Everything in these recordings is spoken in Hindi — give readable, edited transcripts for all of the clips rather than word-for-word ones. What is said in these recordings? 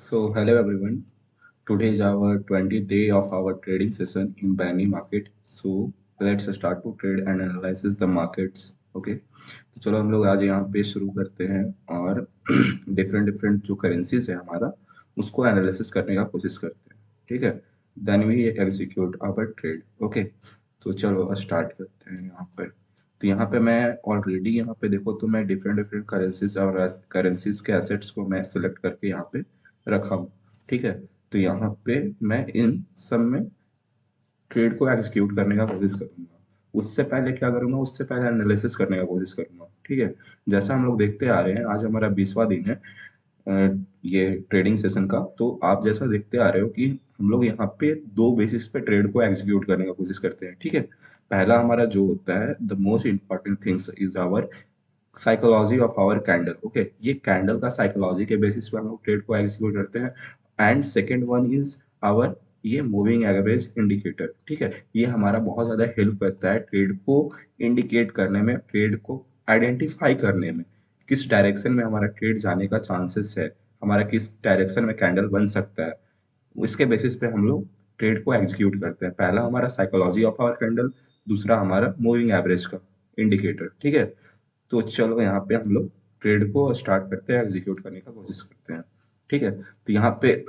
So, hello everyone. Today is our 20th day of our trading session in Binary Market. So, let's start to trade and analyze the markets. Okay. तो चलो हम लोग आज यहाँ पे शुरू करते हैं और डिफरेंट डिफरेंट जो करेंसीज है हमारा उसको एनालिसिस करने का कोशिश करते हैं। ठीक है। Then we execute our trade. Okay. तो चलो स्टार्ट करते हैं यहाँ पर। तो यहाँ पे मैं ऑलरेडी यहाँ पे देखो तो मैं डिफरेंट डिफरेंट करेंसीज और करेंसीज के एसेट्स को मैं सिलेक्ट करके यहाँ पे रखा हूँ। ठीक है। तो यहाँ पे मैं इन सब में ट्रेड को एग्जीक्यूट करने का कोशिश करूंगा। उससे पहले क्या करूंगा, उससे पहले एनालिसिस करने का कोशिश करूंगा। ठीक है। जैसा हम लोग देखते आ रहे हैं, आज हमारा 20वां दिन है ये ट्रेडिंग सेशन का। तो आप जैसा देखते आ रहे हो कि हम लोग यहाँ पे दो बेसिस पे ट्रेड को एग्जीक्यूट करने का कोशिश करते हैं। ठीक है। पहला हमारा जो होता है, the most important things is our psychology of our candle. Okay, ये कैंडल का साइकोलॉजी के बेसिस पे हम लोग ट्रेड को एग्जीक्यूट करते हैं। And second one is our ये मूविंग एवरेज इंडिकेटर। ठीक है। ये हमारा बहुत ज्यादा हेल्प करता है ट्रेड को इंडिकेट करने में, ट्रेड को आइडेंटिफाई करने में, किस डायरेक्शन में हमारा ट्रेड जाने का चांसेस है, हमारा किस डायरेक्शन में कैंडल बन सकता है। इसके बेसिस पे हम लोग ट्रेड को एग्जीक्यूट करते हैं। पहला हमारा साइकोलॉजी ऑफ आवर कैंडल, दूसरा हमारा मूविंग एवरेज का इंडिकेटर। ठीक है। तो चलो यहाँ पे हम लोग ट्रेड को स्टार्ट करते हैं, एग्जीक्यूट करने का कोशिश करते हैं। ठीक है। तो यहाँ पे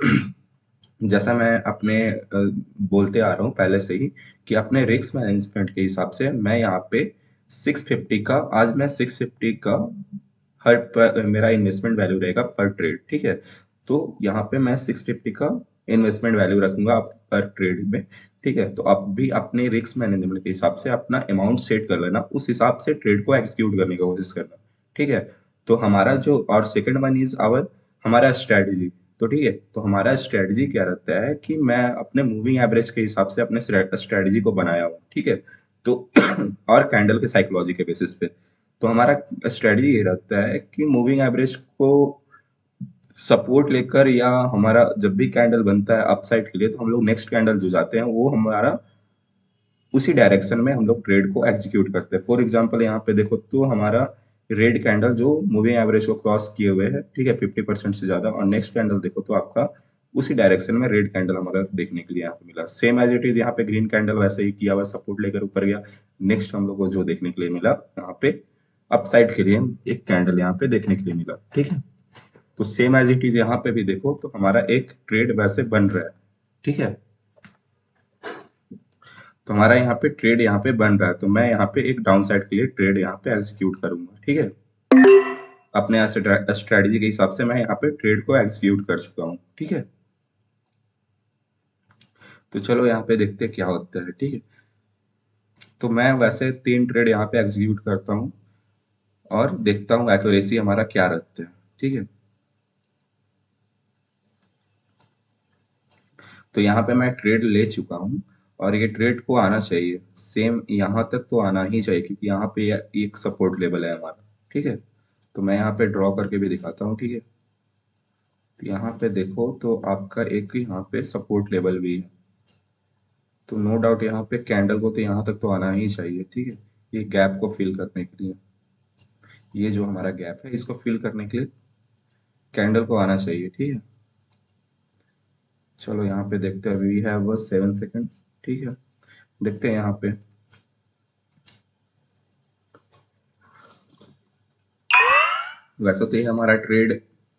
जैसा मैं अपने बोलते आ रहा हूँ पहले से ही कि अपने रिस्क मैनेजमेंट के हिसाब से मैं यहाँ पे 650 का, आज मैं 650 का मेरा इन्वेस्टमेंट वैल्यू रहेगा पर ट्रेड। ठीक है। तो यहाँ पे मैं 650 का इन्वेस्टमेंट वैल्यू रखूंगा पर ट्रेड में। ठीक है। तो आप भी अपने रिस्क मैनेजमेंट के हिसाब से अपना अमाउंट सेट कर लेना, उस हिसाब से ट्रेड को एग्जीक्यूट करने की कोशिश करना। ठीक है। तो हमारा जो और सेकंड वन इज आवर हमारा स्ट्रेटजी। तो ठीक है। तो हमारा स्ट्रेटजी क्या रहता है कि मैं अपने मूविंग एवरेज के हिसाब से अपने स्ट्रेटजी को बनाया हूँ। ठीक है। तो और कैंडल के साइकोलॉजी के बेसिस पे तो हमारा स्ट्रेटजी ये रहता है कि मूविंग एवरेज को सपोर्ट लेकर, या हमारा जब भी कैंडल बनता है अपसाइड के लिए, तो हम लोग नेक्स्ट कैंडल जो जाते हैं वो हमारा उसी डायरेक्शन में हम लोग ट्रेड को एग्जीक्यूट करते हैं। फॉर एग्जांपल यहाँ पे देखो तो हमारा रेड कैंडल जो मूविंग एवरेज को क्रॉस किए हुए है, ठीक है, 50% से ज्यादा, और नेक्स्ट कैंडल देखो तो आपका उसी डायरेक्शन में रेड कैंडल हमारा देखने के लिए यहाँ पे मिला। सेम एज इट इज यहाँ पे ग्रीन कैंडल वैसे ही किया हुआ, सपोर्ट लेकर ऊपर गया। नेक्स्ट हम लोग को जो देखने के लिए मिला यहाँ पे अपसाइड के लिए एक कैंडल यहाँ पे देखने के लिए मिला। ठीक है। तो सेम एज इट इज यहाँ पे भी देखो तो हमारा एक ट्रेड वैसे बन रहा है। ठीक है। तो हमारा यहाँ पे ट्रेड यहाँ पे बन रहा है, तो मैं यहाँ पे एक डाउन साइड के लिए ट्रेड यहाँ पे एग्जीक्यूट करूंगा। ठीक है। अपने स्ट्रेटजी के हिसाब से मैं यहाँ पे ट्रेड को एग्जीक्यूट कर चुका हूँ। ठीक है। तो चलो यहाँ पे देखते हैं क्या होता है। ठीक है। तो मैं वैसे 3 ट्रेड यहाँ पे एग्जीक्यूट करता हूँ और देखता हूँ एक्यूरेसी हमारा क्या रहता है। ठीक है। तो यहाँ पे मैं ट्रेड ले चुका हूँ और ये ट्रेड को आना चाहिए, सेम यहाँ तक तो आना ही चाहिए, क्योंकि यहाँ पे एक सपोर्ट लेवल है हमारा। ठीक है। तो मैं यहाँ पे ड्रॉ करके भी दिखाता हूँ। ठीक है। तो यहाँ पे देखो तो आपका एक यहाँ पे सपोर्ट लेवल भी है। तो नो डाउट यहाँ पे कैंडल को तो यहाँ तक तो आना ही चाहिए। ठीक है। ये गैप को फिल करने के लिए, ये जो हमारा गैप है इसको फिल करने के लिए कैंडल को आना चाहिए। ठीक है। चलो यहाँ पे देखते हैं, वी हैव 7 सेकंड। ठीक है। देखते हैं यहाँ पे। वैसे तो ये हमारा ट्रेड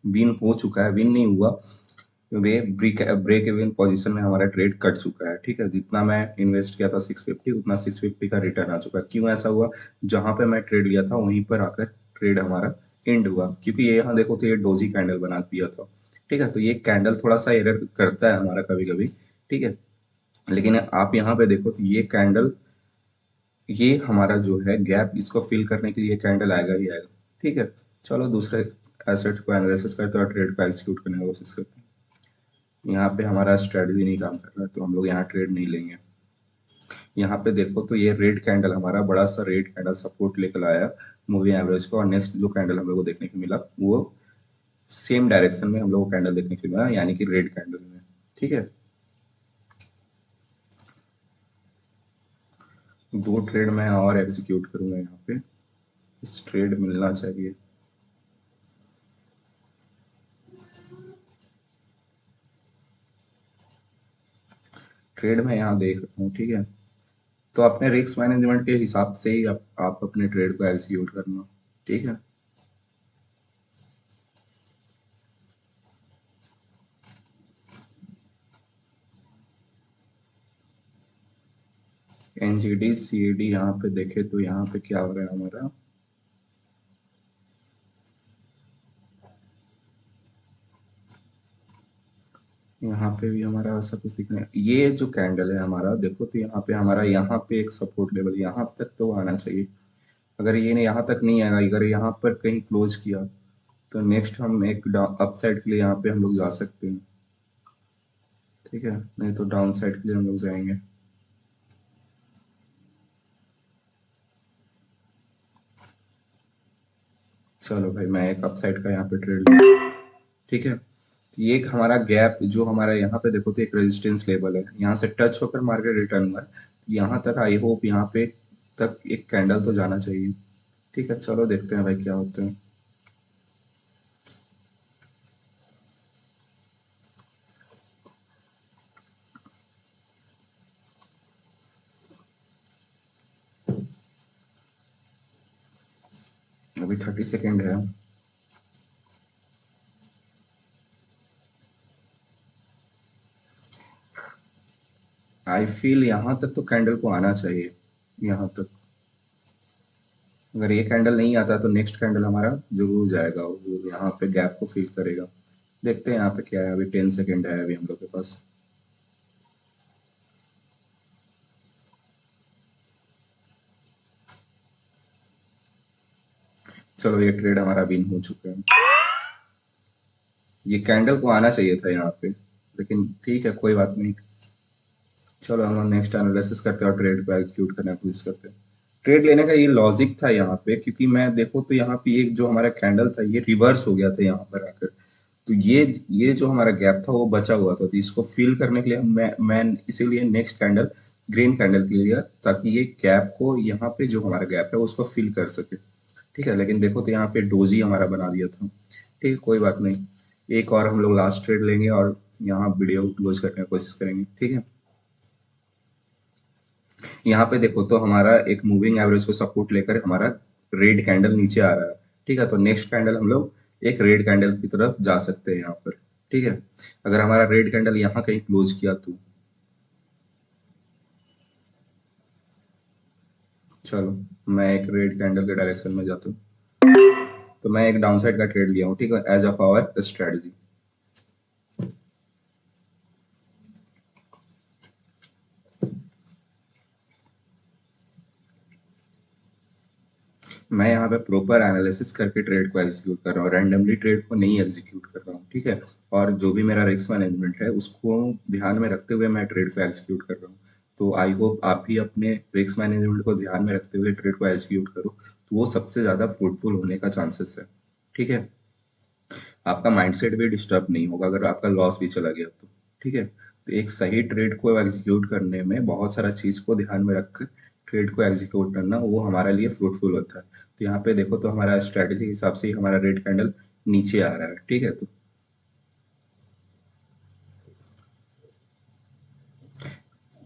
विन हो चुका है, विन नहीं हुआ, वे ब्रेक इवन पोजीशन में हमारा ट्रेड कट चुका है। ठीक है। जितना मैं इन्वेस्ट किया था 650, उतना 650 का रिटर्न आ चुका है। क्यों ऐसा हुआ? जहां पे मैं ट्रेड लिया था वहीं पर आकर ट्रेड हमारा एंड हुआ, क्योंकि ये यहाँ देखो तो ये डोजी कैंडल बना दिया था। ठीक है। तो ये कैंडल थोड़ा सा एरर करता है हमारा कभी कभी। ठीक है। लेकिन आप यहाँ पे देखो तो ये कैंडल, ये हमारा जो है गैप, इसको फिल करने के लिए कैंडल आएगा ही आएगा। ठीक है। चलो दूसरे एसेट को एनालिसिस करते हैं और ट्रेड को एग्जीक्यूट करने की कोशिश करते हैं। यहाँ पे हमारा स्ट्रेटजी नहीं काम कर रहा है तो हम लोग यहाँ ट्रेड नहीं लेंगे। यहाँ पे देखो तो ये रेड कैंडल, हमारा बड़ा सा रेड कैंडल सपोर्ट लेकर आया मूविंग एवरेज को, और नेक्स्ट जो कैंडल हम लोग को देखने को मिला वो सेम डायरेक्शन में हम लोग को कैंडल देखने को मिला, यानी कि रेड कैंडल में। ठीक है। दो ट्रेड मैं और एग्जीक्यूट करूंगा यहाँ पे, इस ट्रेड मिलना चाहिए। ट्रेड मैं यहाँ देख रहा हूँ, ठीक है। तो अपने रिस्क मैनेजमेंट के हिसाब से ही आप अपने ट्रेड को एग्जीक्यूट करना, ठीक है। एनजीडी सीएडी यहाँ पे देखे तो यहाँ पे क्या हो रहा है हमारा, यहाँ पे भी हमारा ऐसा कुछ दिख रहा है। ये जो कैंडल है हमारा देखो तो यहाँ पे हमारा, यहाँ पे एक सपोर्ट लेवल यहाँ तक तो आना चाहिए। अगर ये नहीं, यहाँ तक नहीं आएगा, अगर यहाँ पर कहीं क्लोज किया तो नेक्स्ट हम एक अप साइड के लिए यहाँ पे हम लोग जा सकते हैं, ठीक है। नहीं तो डाउन साइड के लिए हम लोग जाएंगे। चलो भाई, मैं एक अप साइड का यहाँ पे ट्रेड, ठीक है। तो ये एक हमारा गैप जो हमारा यहाँ पे देखो तो एक रेजिस्टेंस लेवल है, यहाँ से टच होकर मार्केट रिटर्न हुआ है। तो यहाँ तक आई होप यहाँ पे तक एक कैंडल तो जाना चाहिए, ठीक है। चलो देखते हैं भाई क्या होता है। अभी 30 सेकेंड है। आई फील यहाँ तक तो कैंडल को आना चाहिए, यहाँ तक। अगर ये कैंडल नहीं आता तो नेक्स्ट कैंडल हमारा जरूर जाएगा, वो यहाँ पे गैप को फिल करेगा। देखते हैं यहाँ पे क्या है। अभी 10 सेकेंड है अभी हम लोग के पास। चलो ये ट्रेड हमारा विन हो चुका है। ये कैंडल को आना चाहिए था यहाँ पे, लेकिन ठीक है, कोई बात नहीं। चलो हम नेक्स्ट एनालिसिस करते हैं और ट्रेड को एग्जीक्यूट करने की कोशिश करते हैं। ट्रेड लेने का ये लॉजिक था यहाँ पे, क्योंकि मैं देखो तो यहाँ पे एक जो हमारा कैंडल था ये रिवर्स हो गया था यहाँ पर आकर। तो ये जो हमारा गैप था वो बचा हुआ था, तो इसको फिल करने के लिए मैं इसीलिए नेक्स्ट कैंडल ग्रीन कैंडल के लिए लिया, ताकि ये गैप को यहाँ पे जो हमारा गैप है उसको फिल कर सके, ठीक है। लेकिन देखो तो यहाँ पे डोजी हमारा बना दिया था, ठीक है, कोई बात नहीं। एक और हम लोग लास्ट ट्रेड लेंगे और यहाँ वीडियो क्लोज करने की कोशिश करेंगे, ठीक है। यहाँ पे देखो तो हमारा एक मूविंग एवरेज को सपोर्ट लेकर हमारा रेड कैंडल नीचे आ रहा है, ठीक है। तो नेक्स्ट कैंडल हम लोग एक रेड कैंडल की तरफ जा सकते हैं यहाँ पर, ठीक है। अगर हमारा रेड कैंडल यहाँ कहीं क्लोज किया तो चलो, मैं एक रेड कैंडल के डायरेक्शन में जाता हूँ। तो मैं एक डाउन साइड का ट्रेड लिया हूँ, ठीक है, एज ऑफ आवर स्ट्रेटजी। मैं यहाँ पे प्रॉपर एनालिसिस करके ट्रेड को एग्जीक्यूट कर रहा हूँ, रैंडमली ट्रेड को नहीं एग्जीक्यूट कर रहा हूँ, ठीक है। और जो भी मेरा रिस्क मैनेजमेंट है उसको ध्यान में रखते हुए मैं ट्रेड को एग्जीक्यूट कर रहा हूँ। तो आई होप आप भी अपने रिस्क मैनेजमेंट को ध्यान में रखते हुए ट्रेड को एग्जीक्यूट करो, तो वो सबसे ज़्यादा फ्रूटफुल होने का चांसेस है, ठीक है। आपका माइंडसेट भी डिस्टर्ब नहीं होगा अगर आपका लॉस भी चला गया तो, ठीक है। तो एक सही ट्रेड को एग्जीक्यूट करने में बहुत सारा चीज़ को ध्यान में रखकर ट्रेड को एग्जीक्यूट करना वो हमारे लिए फ्रूटफुल होता है। तो यहाँ पे देखो तो हमारा स्ट्रैटेजी के हिसाब से ही हमारा रेड कैंडल नीचे आ रहा है, ठीक है। तो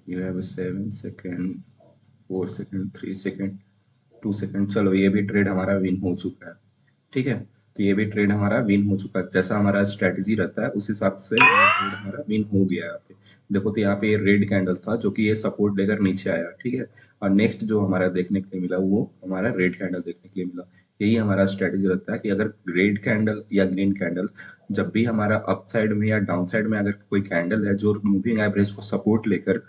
you have 7 second, 4 second, 3 second, 2 second. चलो ये भी ट्रेड हमारा विन हो चुका है, ठीक है। तो ये भी ट्रेड हमारा विन हो चुका है, जैसा हमारा स्ट्रेटजी रहता है उस हिसाब से ये ट्रेड हमारा विन हो गया है यहाँ पे। देखो तो यहाँ पे ये रेड कैंडल था जो कि ये सपोर्ट लेकर नीचे आया, ठीक है। और नेक्स्ट जो हमारा देखने के लिए मिला वो हमारा रेड कैंडल देखने के लिए मिला। यही हमारा स्ट्रेटजी रहता है कि अगर रेड कैंडल या ग्रीन कैंडल जब भी हमारा अप साइड में या डाउन साइड में अगर कोई कैंडल है जो मूविंग एवरेज को सपोर्ट लेकर,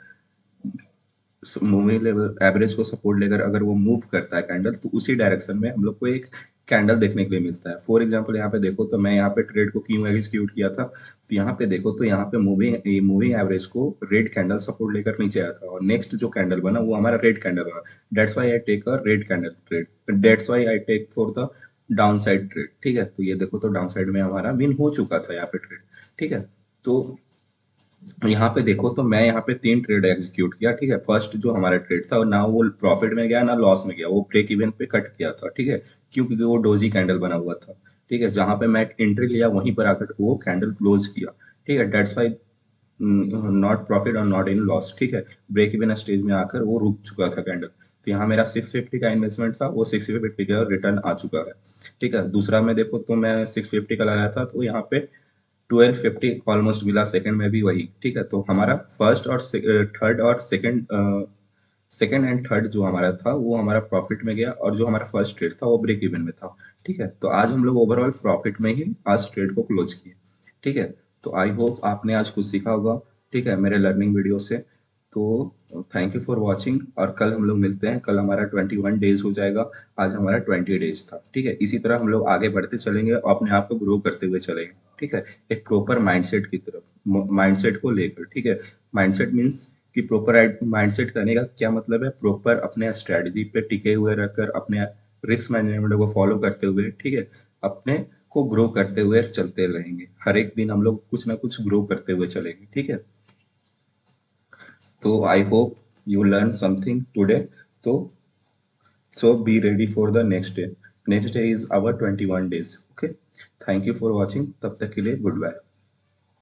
मूविंग लेवल एवरेज को सपोर्ट लेकर अगर वो मूव करता है कैंडल, तो उसी डायरेक्शन में हम लोग को एक कैंडल देखने के लिए मिलता है। फॉर एग्जांपल यहाँ पे देखो तो मैं यहाँ पे ट्रेड को क्यों एग्जीक्यूट किया था, तो यहाँ पे देखो तो यहाँ पे मूविंग मूविंग एवरेज को रेड कैंडल सपोर्ट लेकर नीचे आया था और नेक्स्ट जो कैंडल बना वो हमारा रेड कैंडल बना। That's why I take a red candle trade, that's why I take for the down side trade, ठीक है। तो ये देखो तो डाउन साइड में हमारा विन हो चुका था यहाँ पे ट्रेड, ठीक है। तो यहाँ पे देखो तो मैं यहाँ पे 3 ट्रेड एग्जीक्यूट किया, ठीक है। फर्स्ट जो हमारा ट्रेड था ना वो प्रॉफिट में गया ना लॉस में गया, वो ब्रेक इवन पे कट किया था, ठीक है। क्यों? क्योंकि वो डोजी कैंडल बना हुआ था, ठीक है। जहां पे मैं एंट्री लिया वहीं पर आकर वो कैंडल क्लोज किया, ठीक है। डेट्स वाई नॉट प्रॉफिट और नॉट इन लॉस, ठीक है। ब्रेक इवन स्टेज में आकर वो रुक चुका था कैंडल। तो यहाँ मेरा 650 का इन्वेस्टमेंट था, वो 650 का रिटर्न आ चुका है, ठीक है। दूसरा में देखो तो मैं 650 का लगाया था, तो यहाँ पे 1250 ऑलमोस्ट मिला, सेकंड में भी वही, ठीक है। तो हमारा फर्स्ट और थर्ड और सेकंड, सेकंड एंड थर्ड जो हमारा था वो हमारा प्रॉफिट में गया, और जो हमारा फर्स्ट ट्रेड था वो ब्रेक इवन में था, ठीक है। तो आज हम लोग ओवरऑल प्रॉफिट में ही आज ट्रेड को क्लोज किए, ठीक है। तो आई होप आपने आज कुछ सीखा होगा, ठीक है, मेरे लर्निंग वीडियो से। तो थैंक यू फॉर वॉचिंग, और कल हम लोग मिलते हैं। कल हमारा 21 डेज हो जाएगा, आज हमारा 20 डेज था, ठीक है। इसी तरह हम लोग आगे बढ़ते चलेंगे और अपने आप को ग्रो करते हुए चलेंगे, ठीक है। एक प्रॉपर माइंडसेट की तरफ, माइंडसेट को लेकर, ठीक है। माइंडसेट मीन्स कि प्रॉपर माइंडसेट करने का क्या मतलब है, प्रॉपर अपने स्ट्रेटजी पे टिके हुए रहकर, अपने रिस्क मैनेजमेंट को फॉलो करते हुए, ठीक है, अपने को ग्रो करते हुए चलते रहेंगे। हर एक दिन हम लोग कुछ ना कुछ ग्रो करते हुए चलेंगे, ठीक है। तो I hope you learn something today. तो so be ready for the next day. Next day is our 21 days, okay. Thank you for watching, तब तक के लिए गुड बाय।